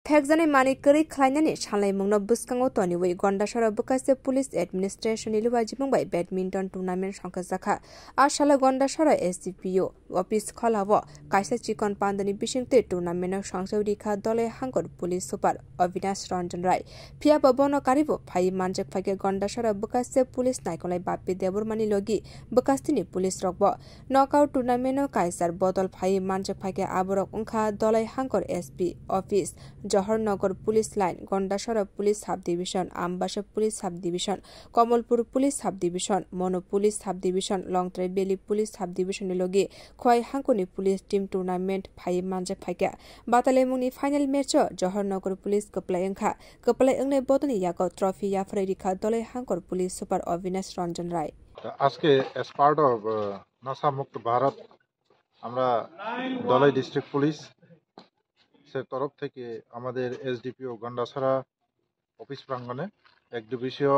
Thekjani manikari khlainani shalai buskango toniwi gondasara bukase police administration ilwajibung bai badminton tournament songkajaka ashala gondasara SDPO office kholabo kaisa chikon pandani bisingte tournament songsauri kha dole hangor police super Avinash Ranjan Rai phia babono karibo phai manjak phage gondasara bukase police naikolai bapi deburmani logi bukastini police rokbo knockout tournament kaisar bodol phai manjak phage aborok ungkha dole hangor SP office Johornagar Police Line, Gondasara Police Subdivision, Ambasha Police Subdivision, Kamalpur Police Subdivision, Mono Police Subdivision, Longtrai Valley Police Subdivision logi Khoi Hankoni Police Team Tournament Phai Manja Phaiga Batalemuni final match Johornagar Police Kaplai Engne Bodoni Yago Trophy Yafrika Dole Hankor Police Super Avinash Ranjan Rai. Aske as part of Nasa Mukt Bharat আমরা Dalai district police তরফ থেকে আমাদের SDPO Gandacherra office প্রাঙ্গণে এক দিবসীয়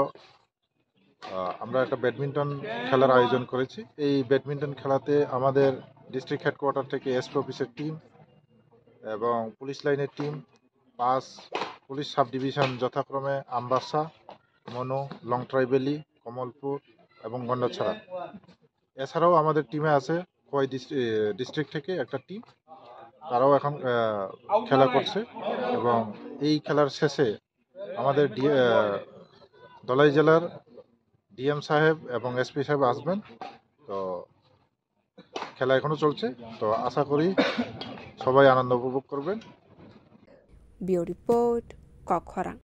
আমরা একটা badminton খেলার আয়োজন করেছি। এই ব্যাডমিন্টন খেলাতে আমাদের ডিস্ট্রিক্ট হেডকোয়ার্টার থেকে এসপি অফিসের টিম এবং পুলিশ লাইনের টিম 5 পুলিশ সাব ডিভিশন যথাক্রমে আমবাসা, মনো, লংট্রাই ভ্যালি, কমলপুর এবং গন্ডাছড়া। এছাড়াও আমাদের টিমে আছে খোয়াই ডিস্ট্রিক্ট থেকে একটা টিম, তারাও এখন খেলা করছে এবং এই খেলার শেষে আমাদের ধলাই জেলার ডিএম সাহেব এবং এসপি সাহেব আসবেন। তো খেলা এখনো চলছে, তো আশা করি সবাই আনন্দ উপভোগ করবেন। Bio report Kokharang.